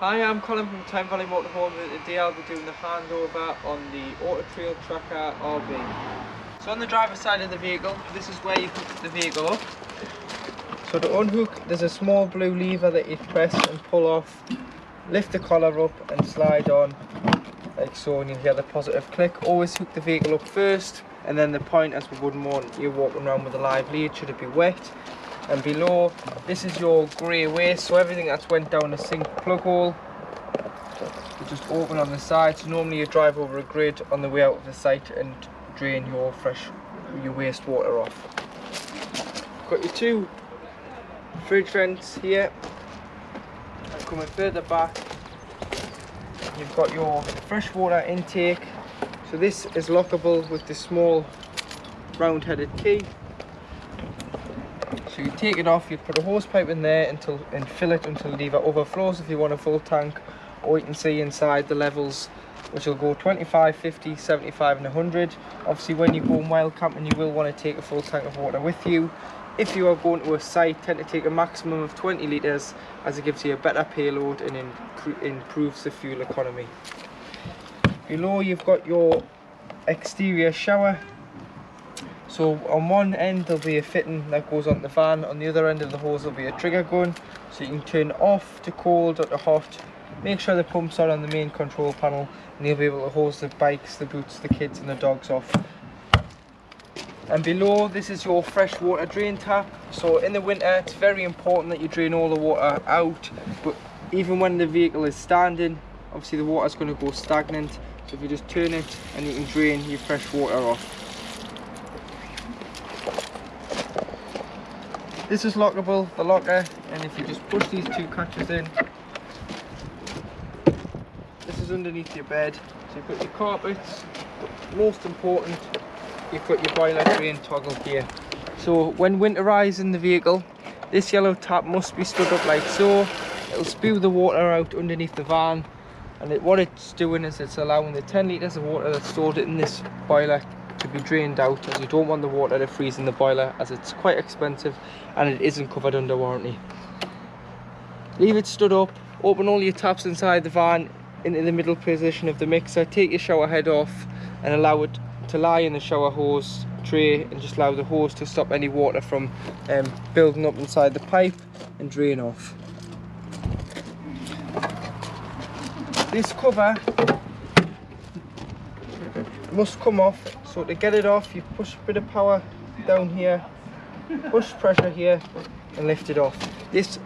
Hi, I'm Colin from Time Valley Motorhome, and today I'll be doing the handover on the Auto Trail Tracker RB. So on the driver's side of the vehicle, this is where you hook the vehicle up. So to unhook, there's a small blue lever that you press and pull off, lift the collar up and slide on like so, and you'll hear the positive click. Always hook the vehicle up first, and then the point, as we wouldn't want you walking around with a live lead should it be wet. And below, this is your grey waste, so everything that's went down the sink plug hole will just open on the side. So normally you drive over a grid on the way out of the site and drain your wastewater off. Got your two fridge vents here, and coming further back you've got your freshwater intake. So this is lockable with the small round headed key. So you take it off, you put a hose pipe in there and fill it until it either overflows if you want a full tank, or you can see inside the levels, which will go 25, 50, 75 and 100. Obviously when you're going wild camping you will want to take a full tank of water with you. If you are going to a site, tend to take a maximum of 20 litres, as it gives you a better payload and improves the fuel economy. Below you've got your exterior shower. So on one end there'll be a fitting that goes on the van, on the other end of the hose there'll be a trigger gun, so you can turn off to cold or to hot. Make sure the pump's on the main control panel, and you'll be able to hose the bikes, the boots, the kids and the dogs off. And below, this is your fresh water drain tap. So in the winter it's very important that you drain all the water out, but even when the vehicle is standing, obviously the water's going to go stagnant, so if you just turn it and you can drain your fresh water off. This is lockable, the locker, and if you just push these two catches in, this is underneath your bed. So you've got your carpets, but most important, you've got your boiler drain toggle here. So when winterising the vehicle, this yellow tap must be stood up like so. It'll spew the water out underneath the van, and what it's doing is it's allowing the 10 litres of water that's stored in this boiler to be drained out, as you don't want the water to freeze in the boiler, as it's quite expensive and it isn't covered under warranty. Leave it stood up, open all your taps inside the van into the middle position of the mixer, take your shower head off and allow it to lie in the shower hose tray, and just allow the hose to stop any water from building up inside the pipe and drain off. This cover must come off, so to get it off you push a bit of power down here, push pressure here and lift it off. This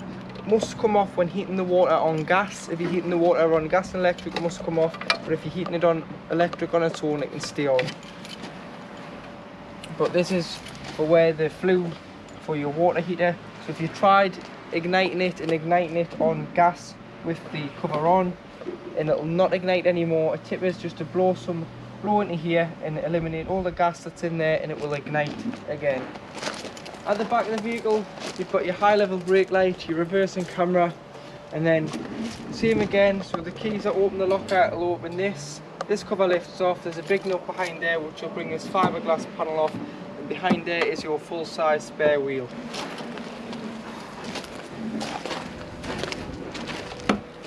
must come off when heating the water on gas. If you're heating the water on gas and electric it must come off, but if you're heating it on electric on its own it can stay on. But this is for where the flue for your water heater, so if you tried igniting it on gas with the cover on and it'll not ignite anymore, a tip is just to blow into here and eliminate all the gas that's in there, and it will ignite again. At the back of the vehicle you've got your high level brake light, your reversing camera, and then same again. So the keys that open the locker, it'll open this cover lifts off, there's a big nut behind there which will bring this fiberglass panel off, and behind there is your full size spare wheel.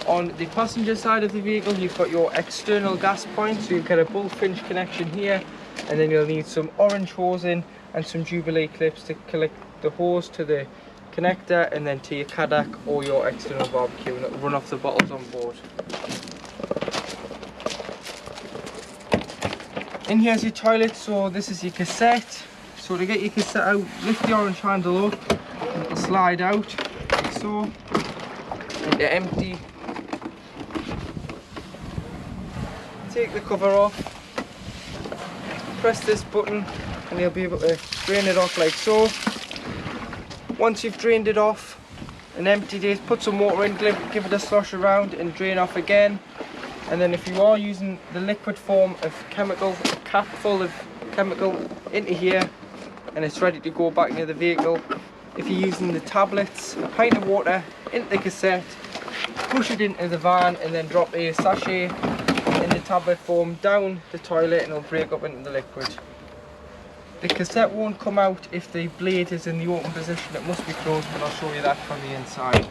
On the passenger side of the vehicle you've got your external gas point, so you'll get a bullfinch connection here, and then you'll need some orange hosing and some Jubilee clips to collect the hose to the connector and then to your Cadillac or your external barbecue, and it'll run off the bottles on board. In here's your toilet, so this is your cassette. So to get your cassette out, lift the orange handle up and it'll slide out like so, and you're empty. Take the cover off, press this button and you'll be able to drain it off like so. Once you've drained it off and emptied it, put some water in, give it a slosh around and drain off again. And then if you are using the liquid form of chemical, a cap full of chemical into here and it's ready to go back near the vehicle. If you're using the tablets, a pint of water into the cassette, push it into the van and then drop a sachet in the tablet form down the toilet and it'll break up into the liquid. The cassette won't come out if the blade is in the open position, it must be closed, but I'll show you that from the inside.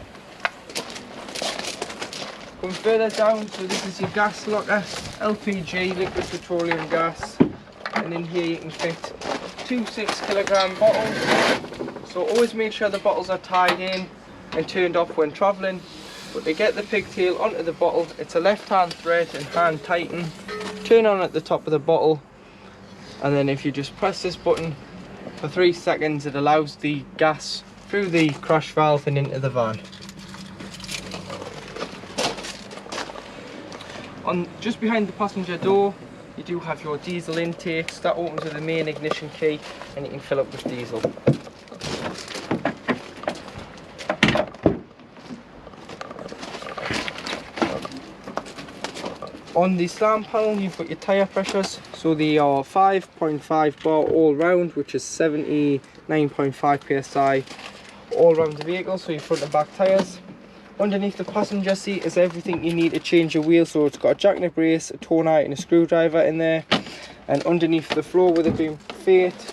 Going further down, so this is your gas locker, LPG, liquid petroleum gas, and in here you can fit 2 6-kilogram bottles. So always make sure the bottles are tied in and turned off when travelling. But to get the pigtail onto the bottle, it's a left-hand thread and hand tighten. Turn on at the top of the bottle, and then if you just press this button for 3 seconds, it allows the gas through the crash valve and into the van. Just behind the passenger door, you do have your diesel intakes. That opens with the main ignition key and you can fill up with diesel. On the slam panel you've got your tyre pressures, so they are 5.5 bar all round, which is 79.5 psi all round the vehicle, so your front and back tyres. Underneath the passenger seat is everything you need to change your wheel, so it's got a jackknip brace, a tow knife and a screwdriver in there. And underneath the floor with it being fate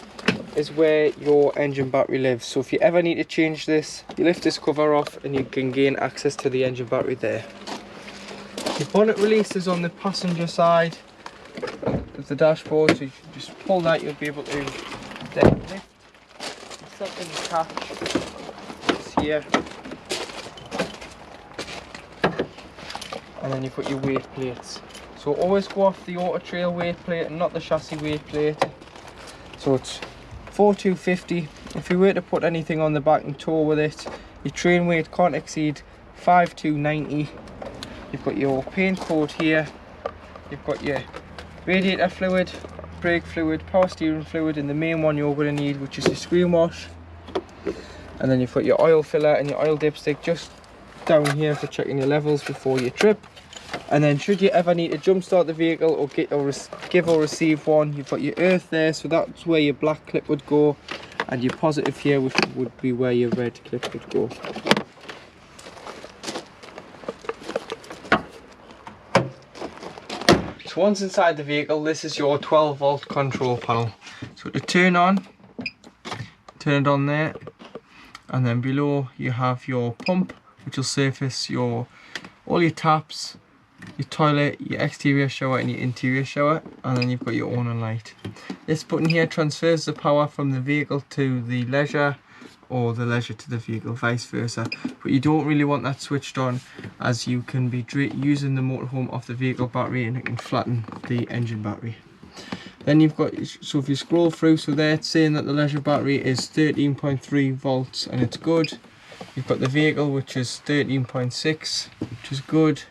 is where your engine battery lives, so if you ever need to change this, you lift this cover off and you can gain access to the engine battery there. The bonnet release is on the passenger side of the dashboard, so you can just pull that, you'll be able to then lift the second catch. It's here. And then you've got your weight plates. So always go off the auto trail weight plate and not the chassis weight plate. So it's 4250. If you were to put anything on the back and tow with it, your train weight can't exceed 5290. You've got your paint code here. You've got your radiator fluid, brake fluid, power steering fluid, and the main one you're going to need, which is your screen wash. And then you've got your oil filler and your oil dipstick just down here for checking your levels before your trip. And then should you ever need to jump start the vehicle or give or receive one, you've got your earth there, so that's where your black clip would go, and your positive here, which would be where your red clip would go. So once inside the vehicle, this is your 12-volt control panel. So to turn it on there, and then below you have your pump, which will surface all your taps, your toilet, your exterior shower and your interior shower, and then you've got your awning light. This button here transfers the power from the vehicle to the leisure, or the leisure to the vehicle, vice versa. But you don't really want that switched on, as you can be using the motorhome off the vehicle battery and it can flatten the engine battery. Then you've got, so if you scroll through, so there it's saying that the leisure battery is 13.3 volts and it's good. You've got the vehicle, which is 13.6, which is good.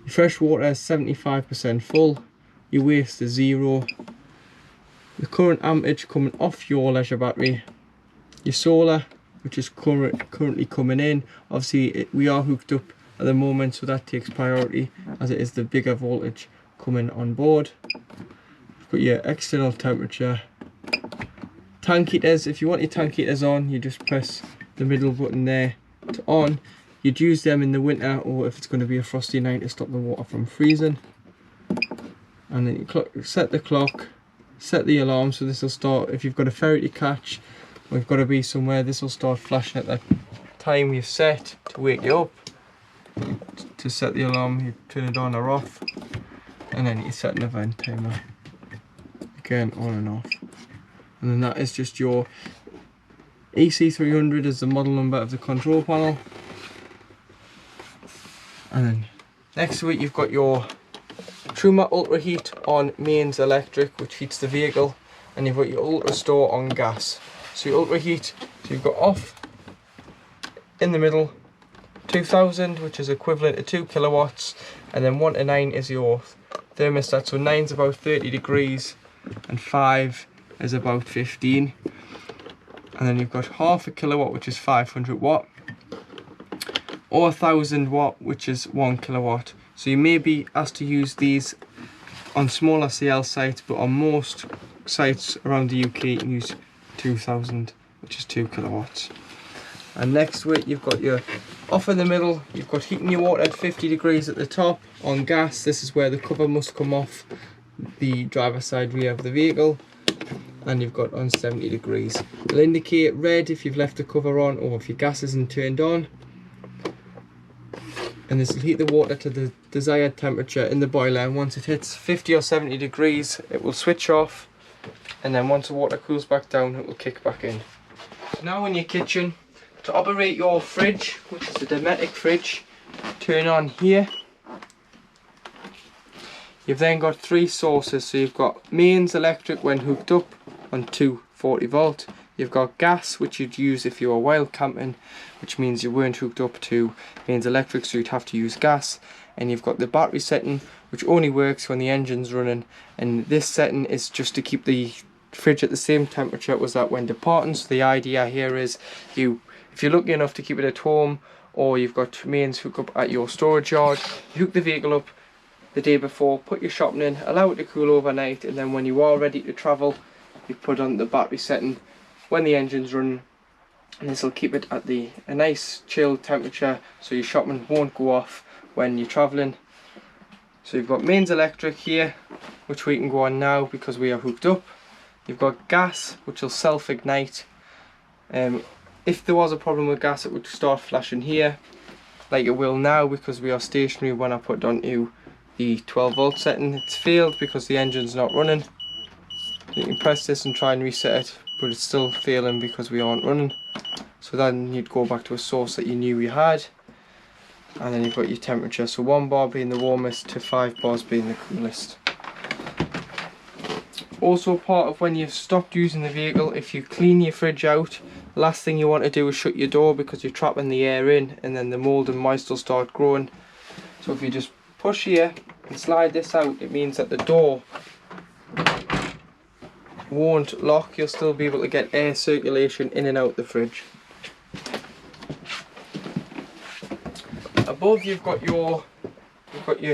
Your fresh water is 75% full. Your waste is 0. The current amperage coming off your leisure battery. Your solar, which is currently coming in. Obviously we are hooked up at the moment, so that takes priority as it is the bigger voltage coming on board. You've got your external temperature. Tank heaters, if you want your tank heaters on, you just press the middle button there to on. You'd use them in the winter, or if it's going to be a frosty night, to stop the water from freezing. And then you set the clock, set the alarm, so this will start if you've got a ferry to catch or you've got to be somewhere. This will start flashing at the time you've set to wake you up. To set the alarm, you turn it on or off, and then you set an event timer, again on and off. And then that is just your EC300 is the model number of the control panel. And then next to it you've got your Truma Ultra Heat on mains electric, which heats the vehicle, and you've got your Ultra Store on gas. So your Ultra Heat, so you've got off in the middle, 2000, which is equivalent to 2 kilowatts, and then 1 to 9 is your thermostat. So 9 is about 30 degrees and 5 is about 15. And then you've got half a kilowatt, which is 500 watt, or 1000 watt, which is 1 kilowatt. So you may be asked to use these on smaller CL sites, but on most sites around the UK you can use 2000, which is 2 kilowatts. And next to it you've got your off in the middle, you've got heating your water at 50 degrees at the top. On gas, this is where the cover must come off the driver's side rear of the vehicle. And you've got on 70 degrees. It'll indicate red if you've left the cover on or if your gas isn't turned on. and this will heat the water to the desired temperature in the boiler, and once it hits 50 or 70 degrees it will switch off, and then once the water cools back down it will kick back in. Now in your kitchen, to operate your fridge, which is a Dometic fridge, turn on here. You've then got three sources, so you've got mains electric when hooked up on 240 volt. You've got gas, which you'd use if you were wild camping, which means you weren't hooked up to mains electric, so you'd have to use gas. And you've got the battery setting, which only works when the engine's running, and this setting is just to keep the fridge at the same temperature as that when departing. So the idea here is, if you're lucky enough to keep it at home, or you've got mains hooked up at your storage yard, you hook the vehicle up the day before, put your shopping in, allow it to cool overnight, and then when you are ready to travel, you put on the battery setting when the engine's running, and this will keep it at a nice chilled temperature, so your shopping won't go off when you're travelling. So you've got mains electric here, which we can go on now because we are hooked up. You've got gas, which will self-ignite. If there was a problem with gas, it would start flashing here, like it will now because we are stationary when I put it onto the 12 volt setting. It's failed because the engine's not running. You can press this and try and reset it, but it's still failing because we aren't running. So then you'd go back to a source that you knew you had, and then you've got your temperature, so 1 bar being the warmest to 5 bars being the coolest. Also, part of when you've stopped using the vehicle, if you clean your fridge out, the last thing you want to do is shut your door because you're trapping the air in, and then the mould and moist will start growing. So if you just push here and slide this out, it means that the door won't lock. You'll still be able to get air circulation in and out the fridge. Above you've got your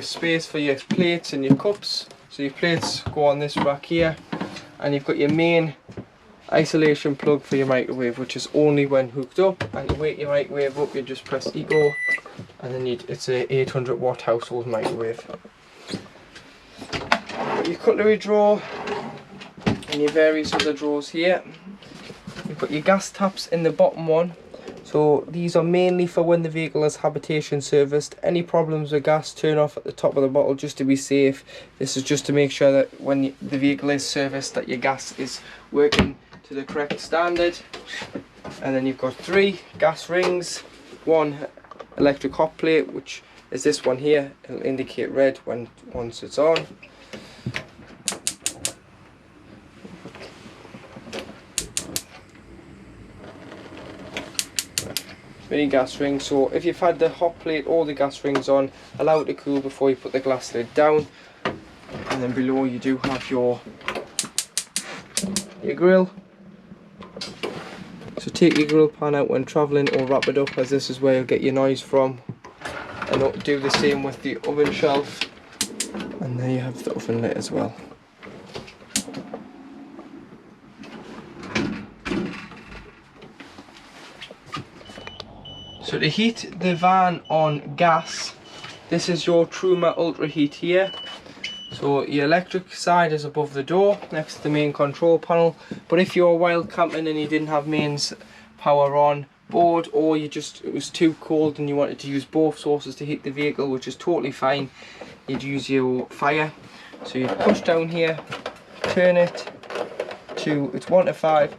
space for your plates and your cups. So your plates go on this rack here, and you've got your main isolation plug for your microwave, which is only when hooked up. And to wake your microwave up, you just press eco, and then it's a 800 watt household microwave. Your cutlery drawer and your various other drawers here. You've got your gas taps in the bottom one. So these are mainly for when the vehicle is habitation serviced. Any problems with gas, turn off at the top of the bottle just to be safe. This is just to make sure that when the vehicle is serviced, that your gas is working to the correct standard. And then you've got 3 gas rings, 1 electric hot plate, which is this one here. It'll indicate red once it's on. 3 gas rings. So if you've had the hot plate or the gas rings on, allow it to cool before you put the glass lid down. And then below you do have your grill. So take your grill pan out when travelling, or wrap it up, as this is where you'll get your noise from. And do the same with the oven shelf. And there you have the oven lid as well. So to heat the van on gas, this is your Truma Ultra Heat here. So your electric side is above the door, next to the main control panel. But if you're wild camping and you didn't have mains power on board, or it was too cold and you wanted to use both sources to heat the vehicle, which is totally fine, you'd use your fire. So you push down here, turn it to it's 1 to 5,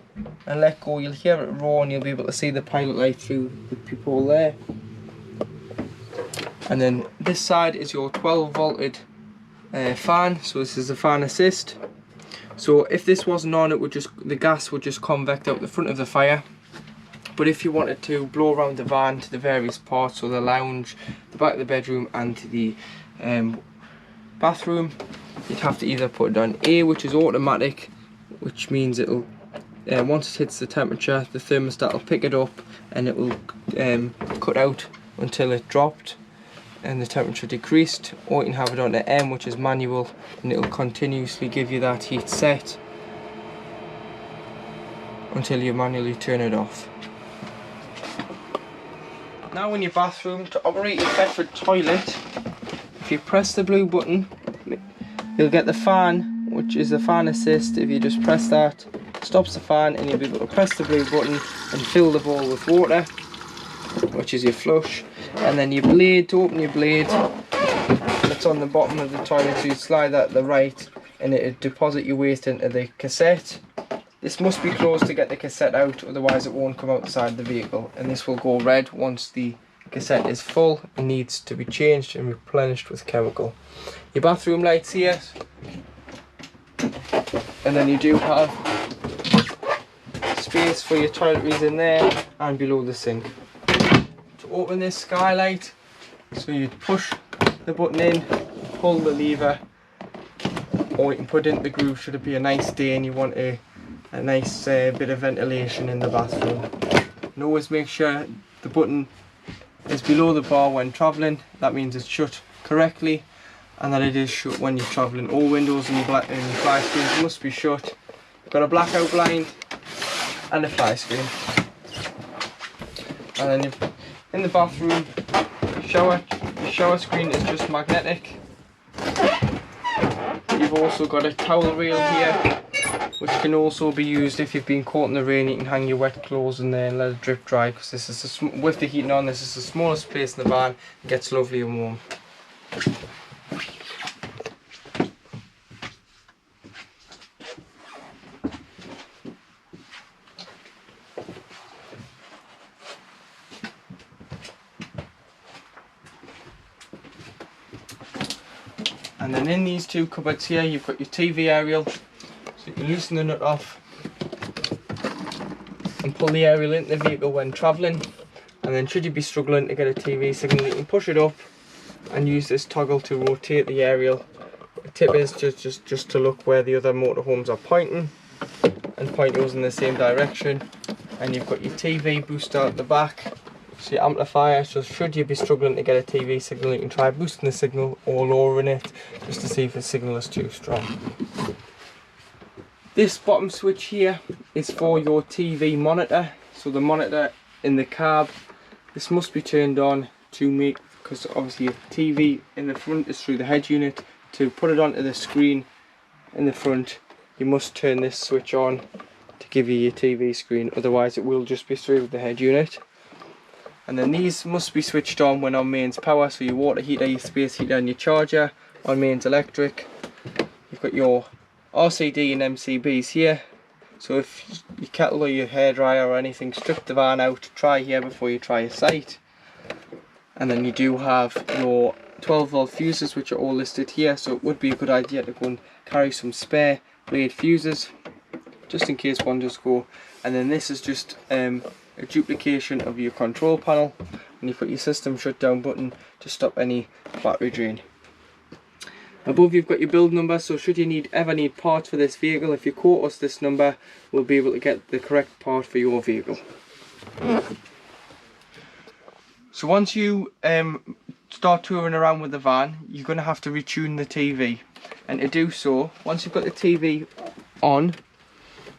and let go. You'll hear it roar and you'll be able to see the pilot light through the peephole there. And then this side is your 12 volted fan. So this is the fan assist. So if this wasn't on, the gas would just convect out the front of the fire. But if you wanted to blow around the van to the various parts, so the lounge, the back of the bedroom, and to the bathroom, you'd have to either put it on A, which is automatic, which means it'll once it hits the temperature, the thermostat will pick it up and it will cut out until it dropped and the temperature decreased. Or you can have it on M, which is manual, and it will continuously give you that heat set until you manually turn it off. Now in your bathroom, to operate your Thetford toilet, if you press the blue button, you'll get the fan, which is the fan assist. If you just press that, stops the fan, and you'll be able to press the blue button and fill the bowl with water, which is your flush. And then your blade, to open your blade, it's on the bottom of the toilet, so you slide that to the right and it'll deposit your waste into the cassette. This must be closed to get the cassette out, otherwise it won't come outside the vehicle, and this will go red once the cassette is full and needs to be changed and replenished with chemical. Your bathroom lights here, and then you do have space for your toiletries in there and below the sink. To open this skylight, so you push the button in, pull the lever, or you can put it into the groove should it be a nice day and you want a nice bit of ventilation in the bathroom. And always make sure the button is below the bar when travelling. That means it's shut correctly, and that it is shut when you're travelling. All windows and fly screens must be shut. You've got a blackout blind and a fly screen. And then in the bathroom, the shower screen is just magnetic. You've also got a towel rail here, which can also be used if you've been caught in the rain. You can hang your wet clothes in there and let it drip dry, because this is with the heating on, this is the smallest space in the van. It gets lovely and warm. And then in these two cupboards here, you've got your TV aerial. So you can loosen the nut off and pull the aerial into the vehicle when travelling. And then should you be struggling to get a TV signal, you can push it up and use this toggle to rotate the aerial. The tip is just to look where the other motorhomes are pointing and point those in the same direction. And you've got your TV booster at the back. So your amplifier, so should you be struggling to get a TV signal, you can try boosting the signal or lowering it just to see if the signal is too strong. This bottom switch here is for your TV monitor. So the monitor in the cab, this must be turned on to make, because obviously your TV in the front is through the head unit. To put it onto the screen in the front, you must turn this switch on to give you your TV screen, otherwise it will just be through the head unit. And then these must be switched on when on mains power, so your water heater, your space heater and your charger on mains electric. You've got your RCD and MCBs here, so if your kettle or your hairdryer or anything, strip the van out, try here before you try your site. And then you do have your 12 volt fuses, which are all listed here, so it would be a good idea to go and carry some spare blade fuses just in case one does go. And then this is just a duplication of your control panel, and you put your system shutdown button to stop any battery drain. Above you've got your build number, so should you ever need parts for this vehicle, if you quote us this number, we'll be able to get the correct part for your vehicle. So once you start touring around with the van, you're going to have to retune the TV, and to do so, once you've got the TV on,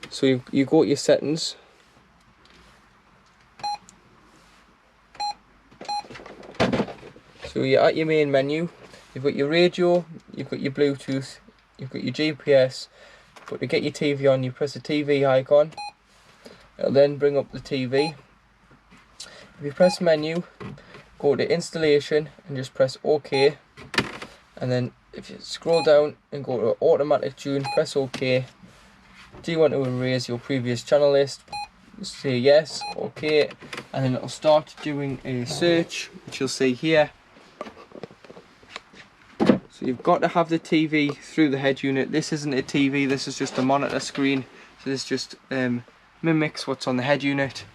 so you go to your settings. So you're at your main menu, you've got your radio, you've got your Bluetooth, you've got your GPS, but to get your TV on you press the TV icon, it'll then bring up the TV. If you press menu, go to installation and just press OK, and then if you scroll down and go to automatic tune, press OK. Do you want to erase your previous channel list? Say yes, OK, and then it'll start doing a search, which you'll see here. So you've got to have the TV through the head unit. This isn't a TV, this is just a monitor screen. So this just mimics what's on the head unit.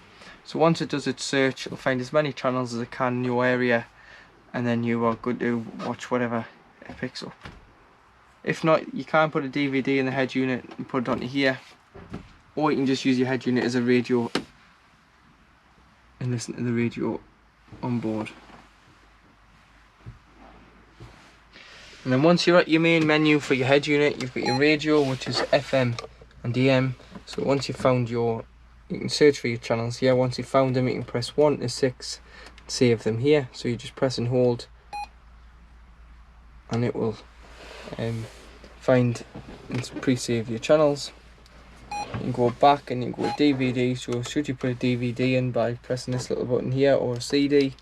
So once it does its search, it'll find as many channels as it can in your area, and then you are good to watch whatever it picks up. If not, you can put a DVD in the head unit and put it onto here, or you can just use your head unit as a radio and listen to the radio on board. And then once you're at your main menu for your head unit, you've got your radio, which is FM and AM. So once you've found you can search for your channels here. Once you've found them, you can press 1 to 6 and save them here. So you just press and hold, and it will find and pre-save your channels. You can go back and you can go DVD. So should you put a DVD in by pressing this little button here, or a CD,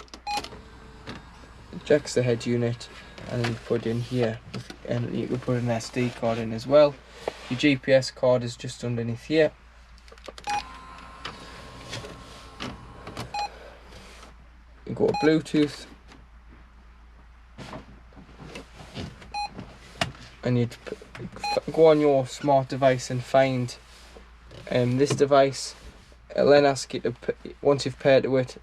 ejects the head unit, and then you put in here, and you can put an SD card in as well. Your GPS card is just underneath here. You go to Bluetooth, and you'd go on your smart device and find this device. It'll then ask you to, once you've paired to it,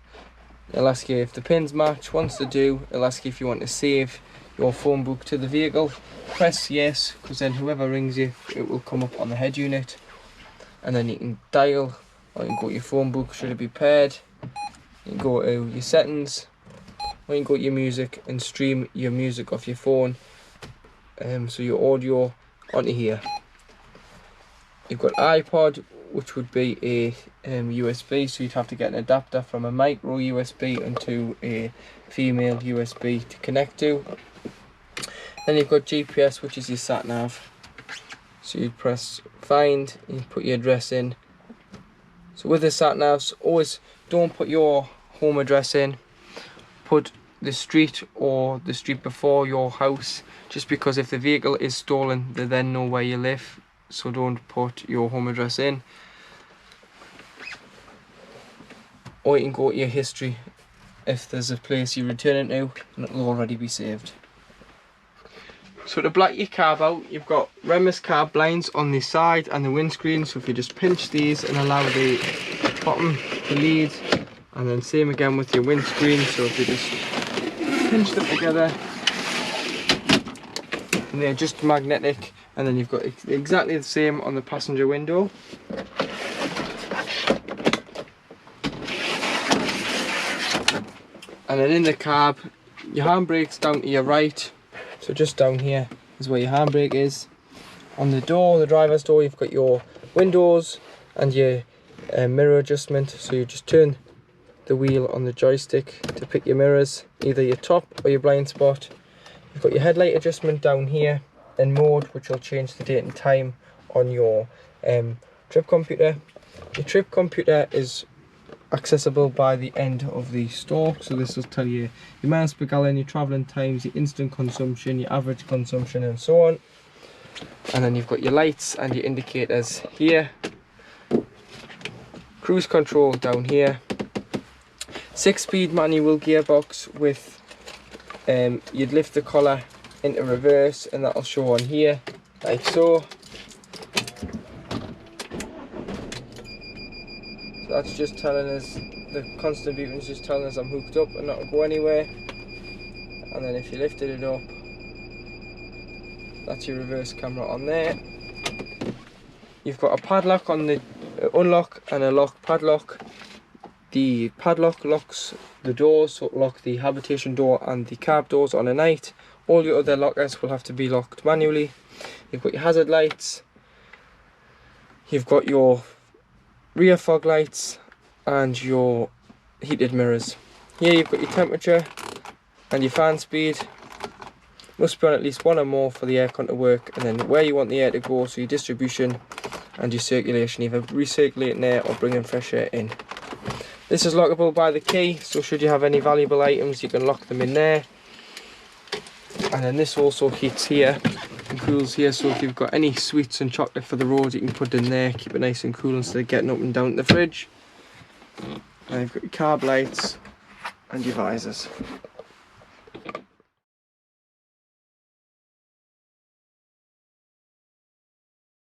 it'll ask you if the pins match. Once they do, it'll ask you if you want to save your phone book to the vehicle. Press yes, because then whoever rings you, it will come up on the head unit, and then you can dial, or you can go to your phone book should it be paired. You can go to your settings, or you can go to your music and stream your music off your phone, so your audio onto here. You've got iPod, which would be a USB, so you'd have to get an adapter from a micro USB into a female USB to connect to. Then you've got GPS, which is your sat nav. So you'd press find, and you put your address in. So with the sat navs, always don't put your home address in. Put the street or the street before your house, just because if the vehicle is stolen, they then know where you live. So don't put your home address in. Or you can go to your history if there's a place you're returning to, and it'll already be saved. So to black your cab out, you've got Remus cab blinds on the side and the windscreen. So if you just pinch these and allow the bottom to lead, and then same again with your windscreen. So if you just pinch them together, and they're just magnetic, and then you've got exactly the same on the passenger window. And then in the cab, your handbrake's down to your right, so just down here is where your handbrake is. On the door, the driver's door, you've got your windows and your mirror adjustment, so you just turn the wheel on the joystick to pick your mirrors, either your top or your blind spot. You've got your headlight adjustment down here, and mode, which will change the date and time on your trip computer. Your trip computer is accessible by the end of the stalk, so this will tell you your miles per gallon, your travelling times, your instant consumption, your average consumption, and so on. And then you've got your lights and your indicators here. Cruise control down here. 6-speed manual gearbox with you'd lift the collar into reverse, and that'll show on here like so. So that's just telling us, the constant beeping is just telling us I'm hooked up and not to go anywhere. And then if you lifted it up, that's your reverse camera on there. You've got a padlock on the unlock and a lock padlock. The padlock locks the doors, so it'll lock the habitation door and the cab doors on a night. All your other lockers will have to be locked manually. You've got your hazard lights, you've got your rear fog lights, and your heated mirrors. Here you've got your temperature and your fan speed. Must be on at least one or more for the aircon to work, and then where you want the air to go, so your distribution and your circulation, either recirculating air or bringing fresh air in. This is lockable by the key, so should you have any valuable items, you can lock them in there. And then this also heats here and cools here, so if you've got any sweets and chocolate for the road, you can put it in there, keep it nice and cool instead of getting up and down to the fridge. And you've got your carb lights and your visors.